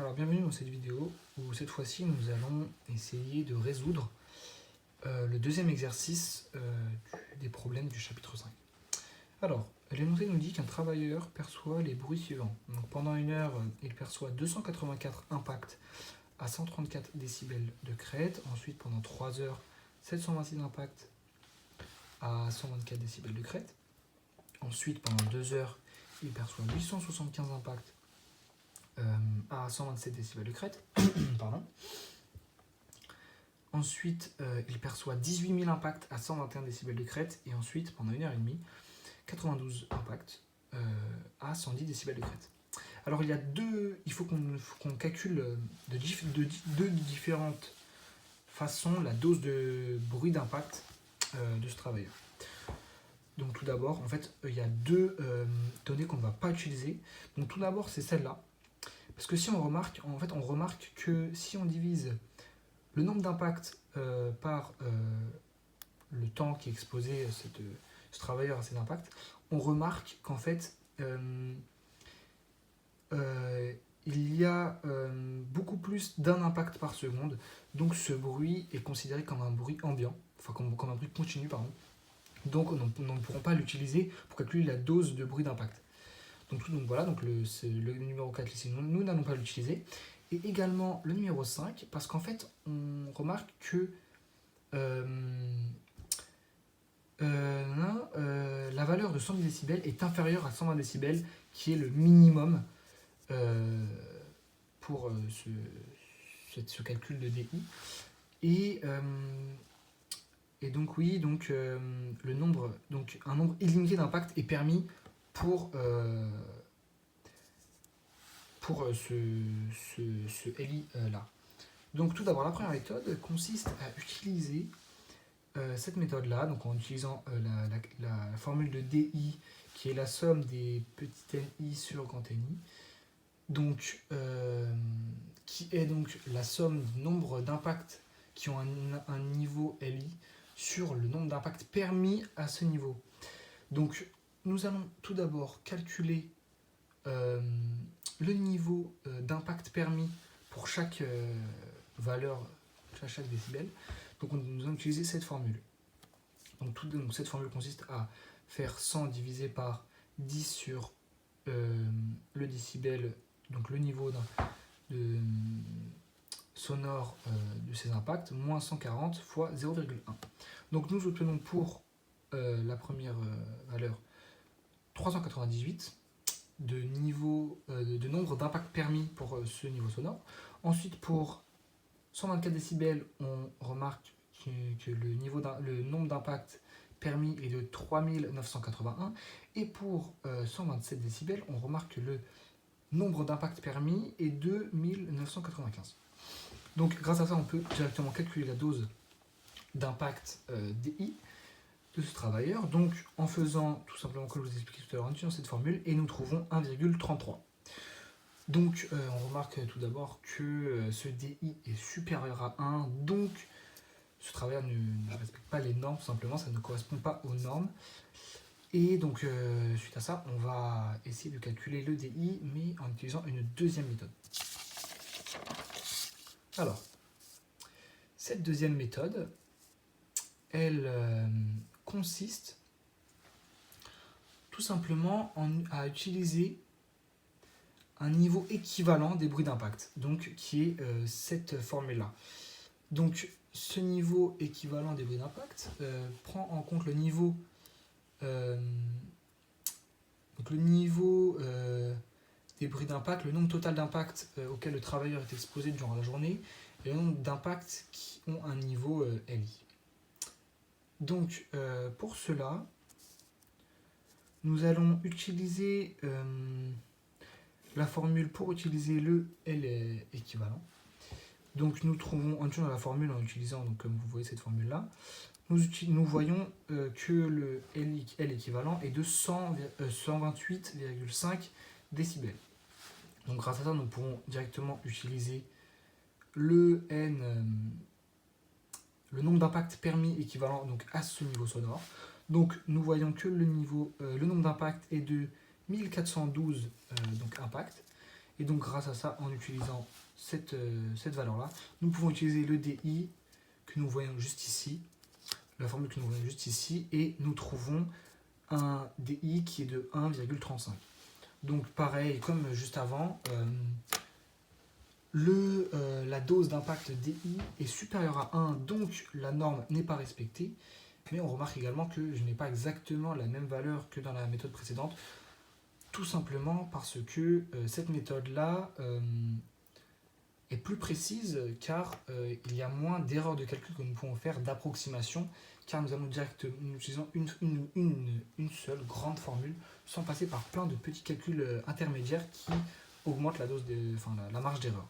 Alors bienvenue dans cette vidéo où cette fois-ci nous allons essayer de résoudre le deuxième exercice des problèmes du chapitre 5. Alors, l'énoncé nous dit qu'un travailleur perçoit les bruits suivants. Donc, pendant une heure, il perçoit 284 impacts à 134 décibels de crête. Ensuite, pendant 3 heures, 726 impacts à 124 décibels de crête. Ensuite, pendant 2 heures, il perçoit 875 impacts à 127 décibels de crête. Pardon. Ensuite, il perçoit 18 000 impacts à 121 décibels de crête. Et ensuite, pendant 1h30, 92 impacts à 110 décibels de crête. Alors, il faut qu'on calcule de deux différentes façons la dose de bruit d'impact de ce travailleur. Donc tout d'abord, en fait, il y a deux données qu'on ne va pas utiliser. Donc tout d'abord, c'est celle-là. Parce que si on remarque, en fait, on remarque que si on divise le nombre d'impacts par le temps qui est exposé ce travailleur à ces impacts, on remarque qu'en fait, il y a beaucoup plus d'un impact par seconde. Donc ce bruit est considéré comme un bruit ambiant, enfin comme un bruit continu, pardon. Donc nous ne pourrons pas l'utiliser pour calculer la dose de bruit d'impact. Donc voilà, donc le numéro 4 ici, nous n'allons pas l'utiliser. Et également le numéro 5, parce qu'en fait, on remarque que la valeur de 110 décibels est inférieure à 120 décibels, qui est le minimum pour ce calcul de DI. Et donc oui, donc un nombre illimité d'impacts est permis pour ce LI là. Donc tout d'abord, la première méthode consiste à utiliser cette méthode là, donc en utilisant la formule de DI qui est la somme des petits NI sur grand NI, donc qui est donc la somme du nombre d'impacts qui ont un niveau LI sur le nombre d'impacts permis à ce niveau. Donc nous allons tout d'abord calculer le niveau d'impact permis pour chaque valeur, chaque décibel. Donc nous allons utiliser cette formule. Donc cette formule consiste à faire 100 divisé par 10 sur le décibel, donc le niveau sonore de ces impacts, moins 140 fois 0,1. Donc nous obtenons pour la première valeur 398 de nombre d'impacts permis pour ce niveau sonore. Ensuite, pour 124 décibels, on remarque que le nombre d'impacts permis est de 3981. Et pour 127 décibels, on remarque que le nombre d'impacts permis est de 1995. Donc grâce à ça, on peut directement calculer la dose d'impact DI de ce travailleur, donc en faisant tout simplement comme je vous ai expliqué tout à l'heure, en utilisant cette formule, et nous trouvons 1,33. Donc on remarque tout d'abord que ce DI est supérieur à 1, donc ce travailleur ne respecte pas les normes, tout simplement, ça ne correspond pas aux normes. Et donc suite à ça, on va essayer de calculer le DI, mais en utilisant une deuxième méthode. Alors, cette deuxième méthode, elle consiste tout simplement à utiliser un niveau équivalent des bruits d'impact, donc qui est cette formule-là. Donc ce niveau équivalent des bruits d'impact prend en compte le niveau des bruits d'impact, le nombre total d'impacts auquel le travailleur est exposé durant la journée, et le nombre d'impacts qui ont un niveau LI. Donc pour cela, nous allons utiliser la formule pour utiliser le L équivalent. Donc nous trouvons, en utilisant la formule, en utilisant, donc, comme vous voyez cette formule-là, nous voyons que le L équivalent est de 128,5 décibels. Donc grâce à ça, nous pourrons directement utiliser le nombre d'impacts permis équivalent donc, à ce niveau sonore. Donc nous voyons que le nombre d'impacts est de 1412 impacts. Et donc grâce à ça, en utilisant cette valeur-là, nous pouvons utiliser le DI que nous voyons juste ici, la formule que nous voyons juste ici, et nous trouvons un DI qui est de 1,35. Donc pareil, comme juste avant, la dose d'impact DI est supérieure à 1, donc la norme n'est pas respectée. Mais on remarque également que je n'ai pas exactement la même valeur que dans la méthode précédente, tout simplement parce que cette méthode-là est plus précise, car il y a moins d'erreurs de calcul que nous pouvons faire d'approximation, car nous utilisons une seule grande formule, sans passer par plein de petits calculs intermédiaires qui augmentent la marge d'erreur.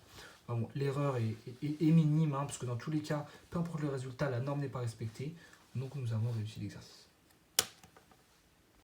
Bon, l'erreur est minime, parce que dans tous les cas, peu importe le résultat, la norme n'est pas respectée, donc nous avons réussi l'exercice.